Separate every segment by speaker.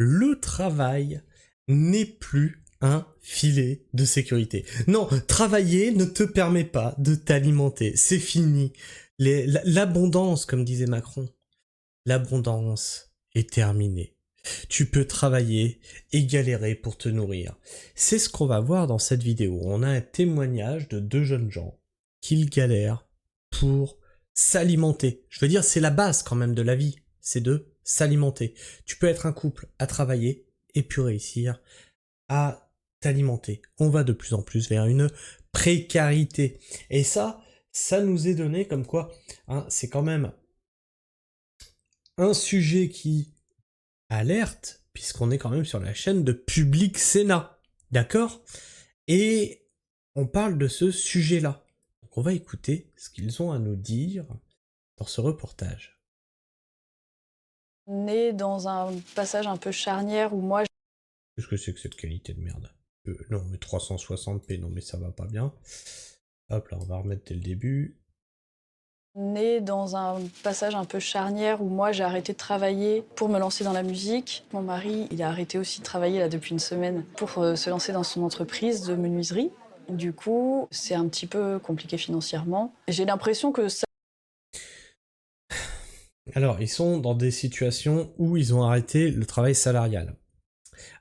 Speaker 1: le travail n'est plus un filet de sécurité. Non, travailler ne te permet pas de t'alimenter. C'est fini. L'abondance, comme disait Macron, l'abondance est terminée. Tu peux travailler et galérer pour te nourrir. C'est ce qu'on va voir dans cette vidéo. On a un témoignage de deux jeunes gens qui galèrent pour s'alimenter. Je veux dire, c'est la base quand même de la vie. C'est de s'alimenter. Tu peux être un couple à travailler et puis réussir à t'alimenter. On va de plus en plus vers une précarité. Et ça nous est donné comme quoi, hein, c'est quand même un sujet qui alerte, puisqu'on est quand même sur la chaîne de Public Sénat. D'accord? Et on parle de ce sujet-là. Donc on va écouter ce qu'ils ont à nous dire dans ce reportage.
Speaker 2: On est dans un passage un peu charnière où moi...
Speaker 1: Qu'est-ce que c'est que cette qualité de merde? Non mais 360p, non mais ça va pas bien. Hop là, on va remettre dès le début.
Speaker 2: On est dans un passage un peu charnière où moi j'ai arrêté de travailler pour me lancer dans la musique. Mon mari, il a arrêté aussi de travailler là depuis une semaine pour se lancer dans son entreprise de menuiserie. Du coup, c'est un petit peu compliqué financièrement. J'ai l'impression que ça...
Speaker 1: Alors, ils sont dans des situations où ils ont arrêté le travail salarial.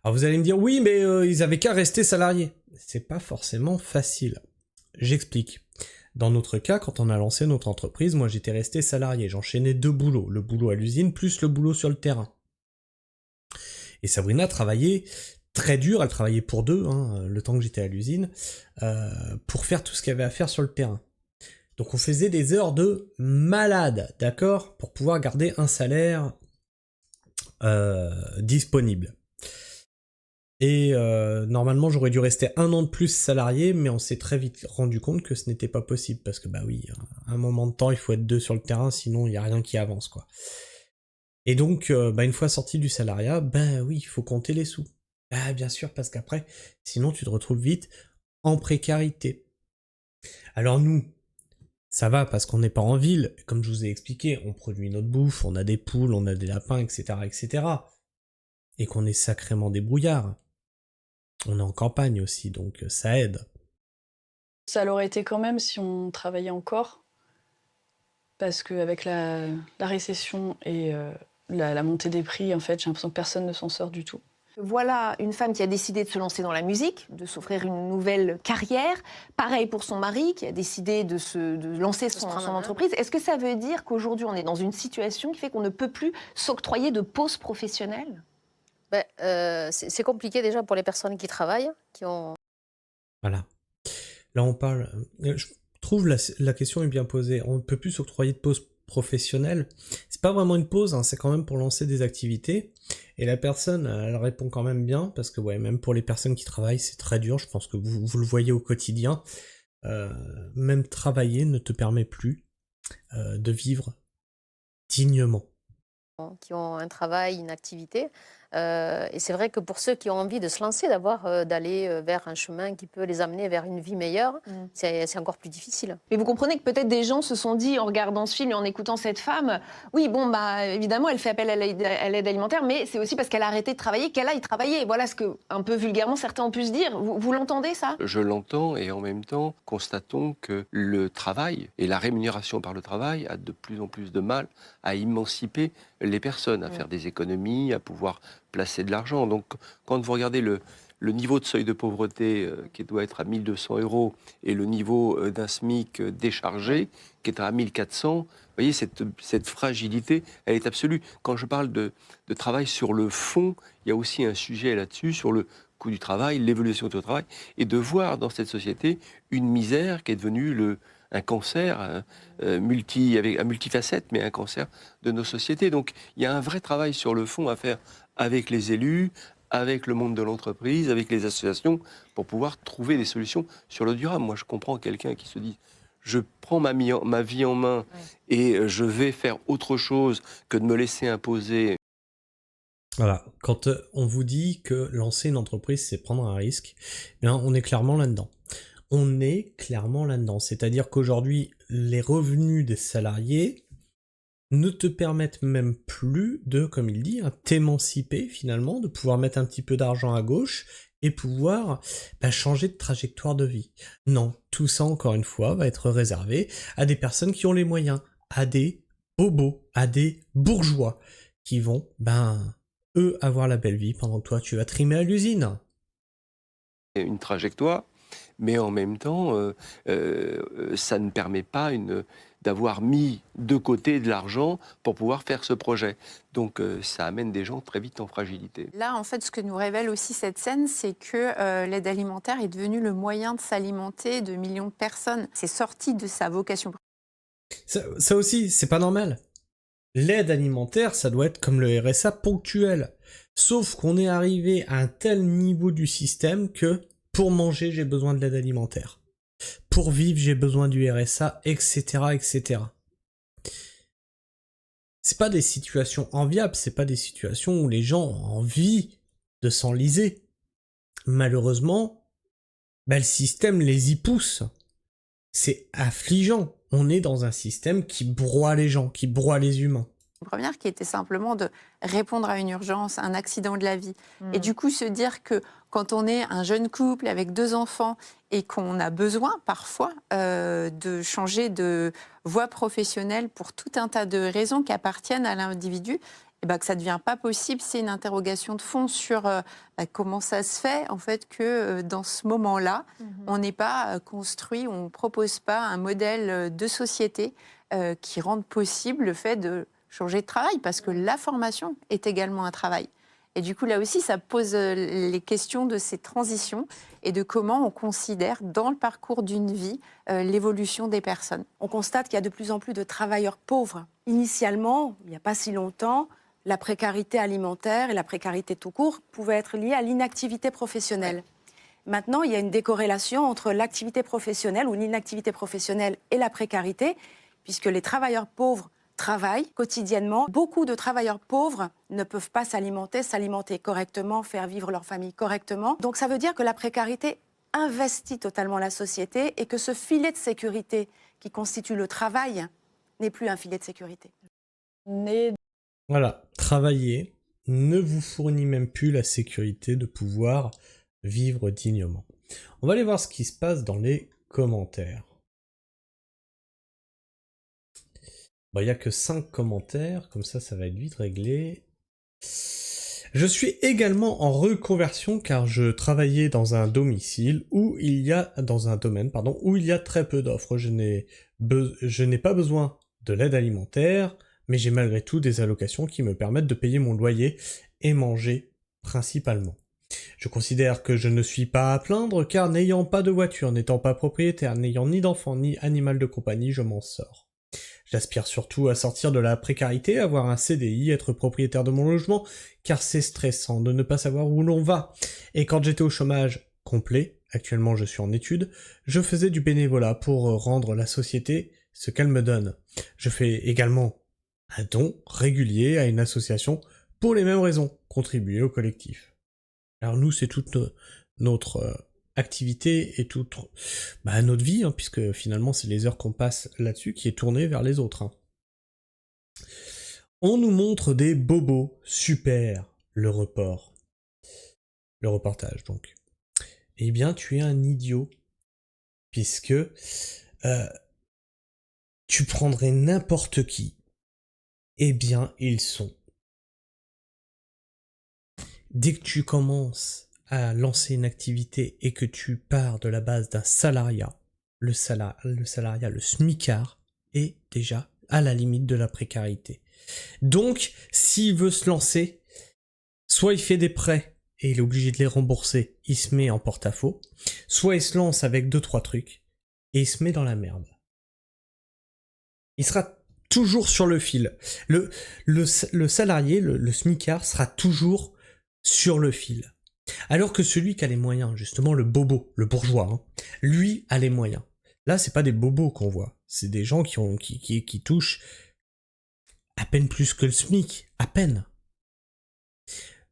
Speaker 1: Alors vous allez me dire, oui, mais ils avaient qu'à rester salariés. C'est pas forcément facile. J'explique. Dans notre cas, quand on a lancé notre entreprise, moi j'étais resté salarié. J'enchaînais deux boulots. Le boulot à l'usine plus le boulot sur le terrain. Et Sabrina travaillait très dur. Elle travaillait pour deux, hein, le temps que j'étais à l'usine, pour faire tout ce qu'il y avait à faire sur le terrain. Donc on faisait des heures de malade, d'accord, pour pouvoir garder un salaire disponible. Et normalement j'aurais dû rester 1 an de plus salarié, mais on s'est très vite rendu compte que ce n'était pas possible, parce que bah oui, à un moment de temps il faut être deux sur le terrain, sinon il n'y a rien qui avance quoi. Et donc une fois sorti du salariat, ben oui, il faut compter les sous. Ah bien sûr, parce qu'après, sinon tu te retrouves vite en précarité. Alors nous, ça va parce qu'on n'est pas en ville, comme je vous ai expliqué, on produit notre bouffe, on a des poules, on a des lapins, etc. etc. Et qu'on est sacrément débrouillard. On est en campagne aussi, donc ça aide.
Speaker 2: Ça l'aurait été quand même si on travaillait encore. Parce qu'avec la récession et la montée des prix, en fait, j'ai l'impression que personne ne s'en sort du tout.
Speaker 3: Voilà une femme qui a décidé de se lancer dans la musique, de s'offrir une nouvelle carrière. Pareil pour son mari qui a décidé de lancer son entreprise. Est-ce que ça veut dire qu'aujourd'hui on est dans une situation qui fait qu'on ne peut plus s'octroyer de pause professionnelle?
Speaker 4: C'est compliqué déjà pour les personnes qui travaillent, qui ont...
Speaker 1: Voilà. Là on parle... Je trouve la question est bien posée. On ne peut plus s'octroyer de pause professionnelle. C'est pas vraiment une pause, hein, c'est quand même pour lancer des activités. Et la personne, elle répond quand même bien, parce que ouais, même pour les personnes qui travaillent, c'est très dur, je pense que vous le voyez au quotidien. Même travailler ne te permet plus de vivre dignement.
Speaker 4: qui ont un travail, une activité. Et c'est vrai que pour ceux qui ont envie de se lancer, d'aller vers un chemin qui peut les amener vers une vie meilleure, c'est encore plus difficile.
Speaker 3: Mais vous comprenez que peut-être des gens se sont dit en regardant ce film et en écoutant cette femme, oui bon bah évidemment elle fait appel à l'aide alimentaire, mais c'est aussi parce qu'elle a arrêté de travailler qu'elle aille travailler. Voilà ce que un peu vulgairement certains ont pu se dire. Vous l'entendez ça?
Speaker 5: Je l'entends et en même temps constatons que le travail et la rémunération par le travail a de plus en plus de mal à émanciper les personnes, à faire des économies, à pouvoir placer de l'argent. Donc quand vous regardez le niveau de seuil de pauvreté qui doit être à 1 200 € et le niveau d'un SMIC déchargé qui est à 1 400, vous voyez, cette fragilité, elle est absolue. Quand je parle de travail sur le fond, il y a aussi un sujet là-dessus, sur le coût du travail, l'évolution du travail, et de voir dans cette société une misère qui est devenue un cancer multifacette, mais un cancer de nos sociétés. Donc il y a un vrai travail sur le fond à faire avec les élus, avec le monde de l'entreprise, avec les associations, pour pouvoir trouver des solutions sur le durable. Moi, je comprends quelqu'un qui se dit je prends ma vie en main et je vais faire autre chose que de me laisser imposer.
Speaker 1: Voilà, quand on vous dit que lancer une entreprise, c'est prendre un risque, eh bien, on est clairement là-dedans. On est clairement là-dedans. C'est-à-dire qu'aujourd'hui, les revenus des salariés ne te permettent même plus de, comme il dit, t'émanciper finalement, de pouvoir mettre un petit peu d'argent à gauche et pouvoir changer de trajectoire de vie. Non, tout ça encore une fois va être réservé à des personnes qui ont les moyens, à des bobos, à des bourgeois qui vont, eux, avoir la belle vie pendant que toi tu vas trimer à l'usine.
Speaker 5: Une trajectoire, mais en même temps, ça ne permet pas d'avoir mis de côté de l'argent pour pouvoir faire ce projet. Donc ça amène des gens très vite en fragilité.
Speaker 6: Là, en fait, ce que nous révèle aussi cette scène, c'est que l'aide alimentaire est devenue le moyen de s'alimenter de millions de personnes. C'est sorti de sa vocation.
Speaker 1: Ça aussi, c'est pas normal. L'aide alimentaire, ça doit être comme le RSA ponctuel. Sauf qu'on est arrivé à un tel niveau du système que pour manger, j'ai besoin de l'aide alimentaire. Pour vivre, j'ai besoin du RSA, etc., etc. C'est pas des situations enviables, c'est pas des situations où les gens ont envie de s'enliser. Malheureusement, le système les y pousse. C'est affligeant. On est dans un système qui broie les gens, qui broie les humains.
Speaker 6: Une première qui était simplement de répondre à une urgence, un accident de la vie. Et du coup, se dire que quand on est un jeune couple avec 2 enfants et qu'on a besoin parfois de changer de voie professionnelle pour tout un tas de raisons qui appartiennent à l'individu, et que ça ne devient pas possible, c'est une interrogation de fond sur comment ça se fait en fait que dans ce moment-là, on n'est pas construit, on ne propose pas un modèle de société qui rende possible le fait de changer de travail, parce que la formation est également un travail. Et du coup, là aussi, ça pose les questions de ces transitions et de comment on considère dans le parcours d'une vie l'évolution des personnes.
Speaker 7: On constate qu'il y a de plus en plus de travailleurs pauvres. Initialement, il n'y a pas si longtemps, la précarité alimentaire et la précarité tout court pouvaient être liées à l'inactivité professionnelle. Maintenant, il y a une décorrélation entre l'activité professionnelle ou l'inactivité professionnelle et la précarité, puisque les travailleurs pauvres travaillent quotidiennement. Beaucoup de travailleurs pauvres ne peuvent pas s'alimenter correctement, faire vivre leur famille correctement. Donc ça veut dire que la précarité investit totalement la société et que ce filet de sécurité qui constitue le travail n'est plus un filet de sécurité.
Speaker 1: Voilà, travailler ne vous fournit même plus la sécurité de pouvoir vivre dignement. On va aller voir ce qui se passe dans les commentaires. Il n'y a que 5 commentaires, comme ça va être vite réglé. Je suis également en reconversion car je travaillais dans un domicile où il y a, dans un domaine, où il y a très peu d'offres. Je n'ai pas besoin de l'aide alimentaire, mais j'ai malgré tout des allocations qui me permettent de payer mon loyer et manger principalement. Je considère que je ne suis pas à plaindre car n'ayant pas de voiture, n'étant pas propriétaire, n'ayant ni d'enfant ni animal de compagnie, je m'en sors. J'aspire surtout à sortir de la précarité, avoir un CDI, être propriétaire de mon logement, car c'est stressant de ne pas savoir où l'on va. Et quand j'étais au chômage complet, actuellement je suis en études, je faisais du bénévolat pour rendre la société ce qu'elle me donne. Je fais également un don régulier à une association pour les mêmes raisons, contribuer au collectif. Alors nous, c'est toute notre activité et toute notre vie, puisque finalement c'est les heures qu'on passe là-dessus qui est tournée vers les autres. On nous montre des bobos, super, le reportage donc. Eh bien tu es un idiot, puisque tu prendrais n'importe qui, eh bien ils sont. Dès que tu commences à lancer une activité et que tu pars de la base d'un salariat, le salariat, le smicard, est déjà à la limite de la précarité. Donc, s'il veut se lancer, soit il fait des prêts et il est obligé de les rembourser, il se met en porte-à-faux, soit il se lance avec 2-3 trucs et il se met dans la merde. Il sera toujours sur le fil. Le salarié, le smicard, sera toujours sur le fil. Alors que celui qui a les moyens, justement le bobo, le bourgeois, lui a les moyens. Là, c'est pas des bobos qu'on voit, c'est des gens qui touchent à peine plus que le SMIC, à peine.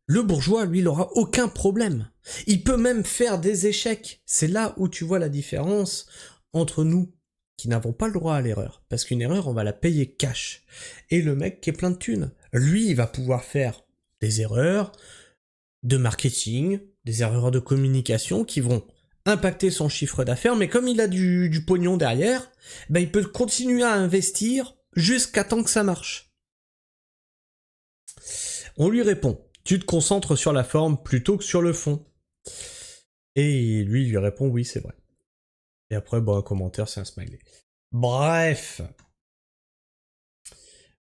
Speaker 1: Le bourgeois, lui, il aura aucun problème. Il peut même faire des échecs. C'est là où tu vois la différence entre nous qui n'avons pas le droit à l'erreur. Parce qu'une erreur, on va la payer cash. Et le mec qui est plein de thunes, lui, il va pouvoir faire des erreurs de marketing, des erreurs de communication qui vont impacter son chiffre d'affaires, mais comme il a du pognon derrière, ben il peut continuer à investir jusqu'à temps que ça marche. On lui répond, tu te concentres sur la forme plutôt que sur le fond. Et lui, il lui répond, oui, c'est vrai. Et après, bon, un commentaire, c'est un smiley. Bref.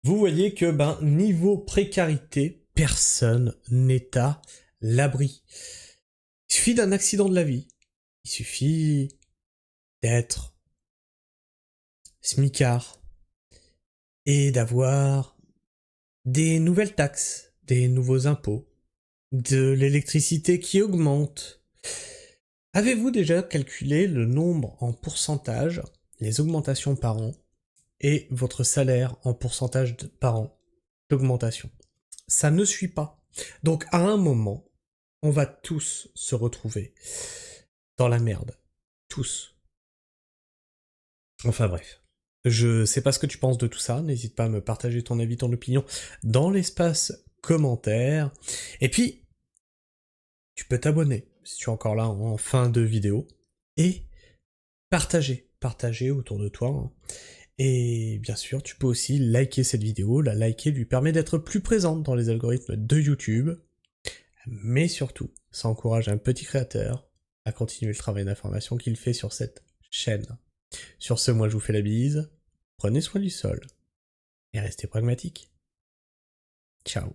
Speaker 1: Vous voyez que, niveau précarité, personne n'est à l'abri. Il suffit d'un accident de la vie. Il suffit d'être smicard et d'avoir des nouvelles taxes, des nouveaux impôts, de l'électricité qui augmente. Avez-vous déjà calculé le nombre en pourcentage, les augmentations par an, et votre salaire en pourcentage par an d'augmentation? Ça ne suit pas. Donc à un moment, on va tous se retrouver dans la merde. Tous. Enfin bref. Je sais pas ce que tu penses de tout ça, n'hésite pas à me partager ton avis, ton opinion dans l'espace commentaire. Et puis, tu peux t'abonner si tu es encore là en fin de vidéo. Et partager autour de toi. Hein. Et bien sûr, tu peux aussi liker cette vidéo. La liker lui permet d'être plus présente dans les algorithmes de YouTube. Mais surtout, ça encourage un petit créateur à continuer le travail d'information qu'il fait sur cette chaîne. Sur ce, moi je vous fais la bise, prenez soin du sol, et restez pragmatiques. Ciao.